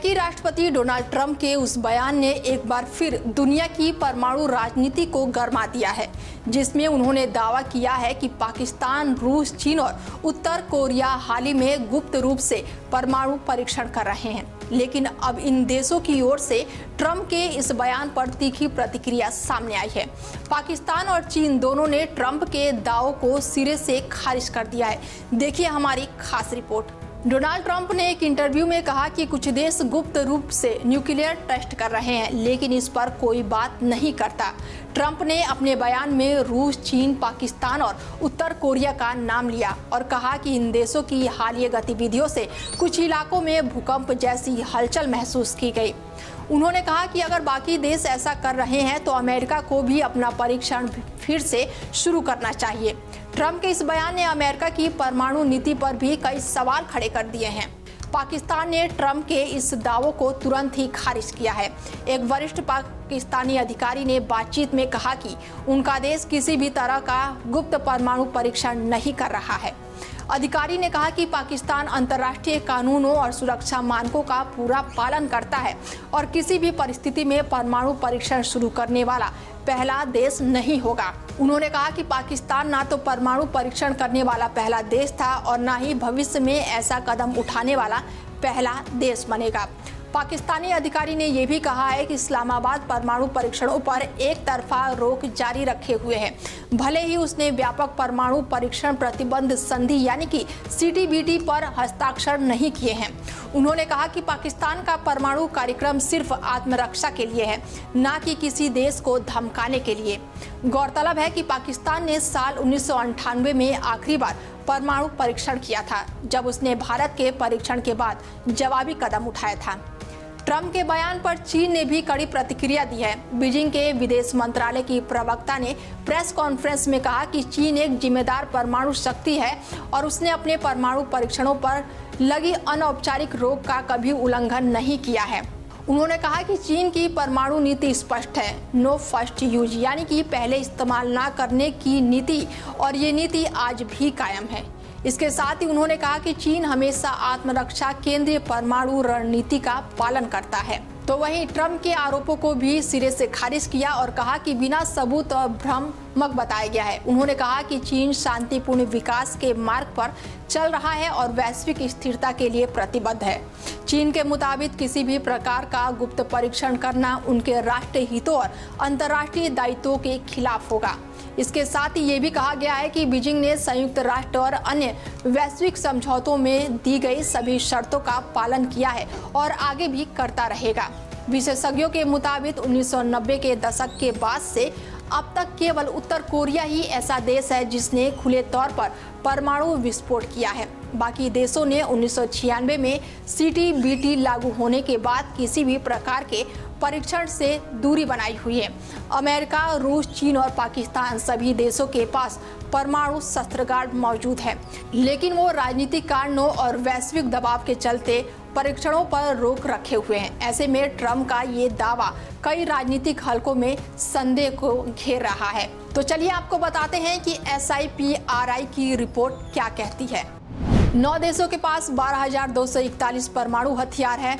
अमेरिकी राष्ट्रपति Donald Trump के उस बयान ने एक बार फिर दुनिया की परमाणु राजनीति को गरमा दिया है, जिसमें उन्होंने दावा किया है कि पाकिस्तान, रूस, चीन और उत्तर कोरिया हाल ही में गुप्त रूप से परमाणु परीक्षण कर रहे हैं। लेकिन अब इन देशों की ओर से ट्रंप के इस बयान पर तीखी प्रतिक्रिया सामने आई है। पाकिस्तान और चीन दोनों ने ट्रंप के दावों को सिरे से खारिज कर दिया है। देखिए हमारी खास रिपोर्ट। डोनाल्ड ट्रंप ने एक इंटरव्यू में कहा कि कुछ देश गुप्त रूप से न्यूक्लियर टेस्ट कर रहे हैं, लेकिन इस पर कोई बात नहीं करता। ट्रंप ने अपने बयान में रूस, चीन, पाकिस्तान और उत्तर कोरिया का नाम लिया और कहा कि इन देशों की हालिया गतिविधियों से कुछ इलाकों में भूकंप जैसी हलचल महसूस की गई। उन्होंने कहा कि अगर बाकी देश ऐसा कर रहे हैं तो अमेरिका को भी अपना परीक्षण फिर से शुरू करना चाहिए। ट्रंप के इस बयान ने अमेरिका की परमाणु नीति पर भी कई सवाल खड़े कर दिए हैं। पाकिस्तान ने ट्रंप के इस दावों को तुरंत ही खारिज किया है। एक वरिष्ठ पाकिस्तानी अधिकारी ने बातचीत में कहा कि उनका देश किसी भी तरह का गुप्त परमाणु परीक्षण नहीं कर रहा है। अधिकारी ने कहा कि पाकिस्तान अंतर्राष्ट्रीय कानूनों और सुरक्षा मानकों का पूरा पालन करता है और किसी भी परिस्थिति में परमाणु परीक्षण शुरू करने वाला पहला देश नहीं होगा। उन्होंने कहा कि पाकिस्तान ना तो परमाणु परीक्षण करने वाला पहला देश था और ना ही भविष्य में ऐसा कदम उठाने वाला पहला देश बनेगा। पाकिस्तानी अधिकारी ने यह भी कहा है कि इस्लामाबाद परमाणु परीक्षणों पर एक तरफा रोक जारी रखे हुए है, भले ही उसने व्यापक परमाणु परीक्षण प्रतिबंध संधि यानी कि CTBT पर हस्ताक्षर नहीं किए हैं। उन्होंने कहा कि पाकिस्तान का परमाणु कार्यक्रम सिर्फ आत्मरक्षा के लिए है, न कि किसी देश को धमकाने के लिए। गौरतलब है कि पाकिस्तान ने साल 1998 में आखिरी बार परमाणु परीक्षण किया था, जब उसने भारत के परीक्षण के बाद जवाबी कदम उठाया था। ट्रंप के बयान पर चीन ने भी कड़ी प्रतिक्रिया दी है। बीजिंग के विदेश मंत्रालय की प्रवक्ता ने प्रेस कॉन्फ्रेंस में कहा कि चीन एक जिम्मेदार परमाणु शक्ति है और उसने अपने परमाणु परीक्षणों पर लगी अनौपचारिक रोक का कभी उल्लंघन नहीं किया है। उन्होंने कहा कि चीन की परमाणु नीति स्पष्ट है, नो फर्स्ट यूज यानी कि पहले इस्तेमाल ना करने की नीति, और ये नीति आज भी कायम है। इसके साथ ही उन्होंने कहा कि चीन हमेशा आत्मरक्षा केंद्रीय परमाणु रणनीति का पालन करता है। तो वहीं ट्रंप के आरोपों को भी सिरे से खारिज किया और कहा कि बिना सबूत और भ्रामक बताया गया है। उन्होंने कहा कि चीन शांतिपूर्ण विकास के मार्ग पर चल रहा है और वैश्विक स्थिरता के लिए प्रतिबद्ध है। चीन के मुताबिक किसी भी प्रकार का गुप्त परीक्षण करना उनके राष्ट्रीय हितों और अंतर्राष्ट्रीय दायित्वों के खिलाफ होगा। इसके साथ ही ये भी कहा गया है कि बीजिंग ने संयुक्त राष्ट्र और अन्य वैश्विक समझौतों में दी गई सभी शर्तों का पालन किया है और आगे भी करता रहेगा। विशेषज्ञों के मुताबिक 1990 के दशक के बाद से अब तक केवल उत्तर कोरिया ही ऐसा देश है जिसने खुले तौर पर परमाणु विस्फोट किया है। बाकी देशों ने 1996 में CTBT लागू होने के बाद किसी भी प्रकार के परीक्षण से दूरी बनाई हुई है। अमेरिका, रूस, चीन और पाकिस्तान सभी देशों के पास परमाणु शस्त्रागार मौजूद है, लेकिन वो राजनीतिक कारणों और वैश्विक दबाव के चलते परीक्षणों पर रोक रखे हुए हैं। ऐसे में ट्रंप का ये दावा कई राजनीतिक हलकों में संदेह को घेर रहा है। तो चलिए आपको बताते हैं कि SIPRI की रिपोर्ट क्या कहती है। 9 देशों के पास 12,241 परमाणु हथियार है।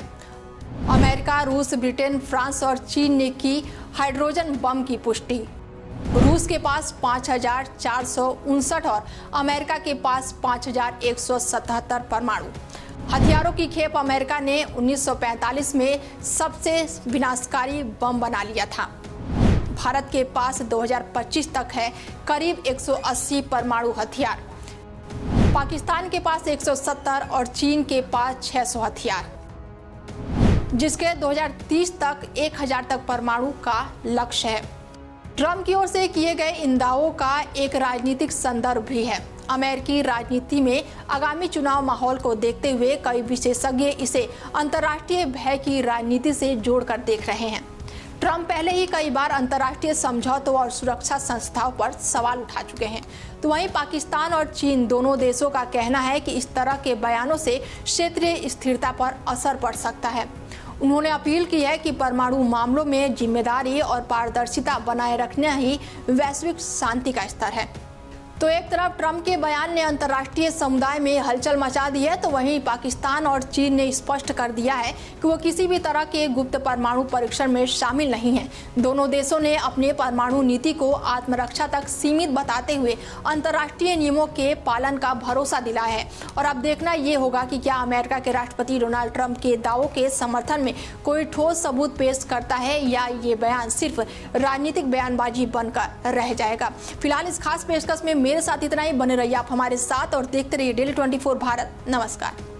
अमेरिका, रूस, ब्रिटेन, फ्रांस और चीन ने की हाइड्रोजन बम की पुष्टि। रूस के पास 5,459 और अमेरिका के पास 5,177 परमाणु हथियारों की खेप अमेरिका ने 1945 में सबसे विनाशकारी बम बना लिया था। भारत के पास 2025 तक है करीब 180 परमाणु हथियार। पाकिस्तान के पास 170 और चीन के पास 600 हथियार, जिसके 2030 तक 1000 तक परमाणु का लक्ष्य है। ट्रंप की ओर से किए गए इन दावों का एक राजनीतिक संदर्भ भी है। अमेरिकी राजनीति में आगामी चुनाव माहौल को देखते हुए कई विशेषज्ञ इसे अंतर्राष्ट्रीय भय की राजनीति से जोड़कर देख रहे हैं। ट्रंप पहले ही कई बार अंतर्राष्ट्रीय समझौतों और सुरक्षा संस्थाओं पर सवाल उठा चुके हैं। तो वहीं पाकिस्तान और चीन दोनों देशों का कहना है कि इस तरह के बयानों से क्षेत्रीय स्थिरता पर असर पड़ सकता है। उन्होंने अपील की है कि परमाणु मामलों में जिम्मेदारी और पारदर्शिता बनाए रखना ही वैश्विक शांति का स्तर है। तो एक तरफ ट्रंप के बयान ने अंतर्राष्ट्रीय समुदाय में हलचल मचा दी है, तो वहीं पाकिस्तान और चीन ने स्पष्ट कर दिया है कि वो किसी भी तरह के गुप्त परमाणु परीक्षण में शामिल नहीं हैं। दोनों देशों ने अपने परमाणु नीति को आत्मरक्षा तक सीमित बताते हुए अंतर्राष्ट्रीय नियमों के पालन का भरोसा दिलाया है। और अब देखना ये होगा कि क्या अमेरिका के राष्ट्रपति डोनाल्ड ट्रंप के दावों के समर्थन में कोई ठोस सबूत पेश करता है या ये बयान सिर्फ राजनीतिक बयानबाजी बनकर रह जाएगा। फिलहाल इस खास पेशकश में मेरे साथ इतना ही। बने रहिए आप हमारे साथ और देखते रहिए डेली 24 भारत। नमस्कार।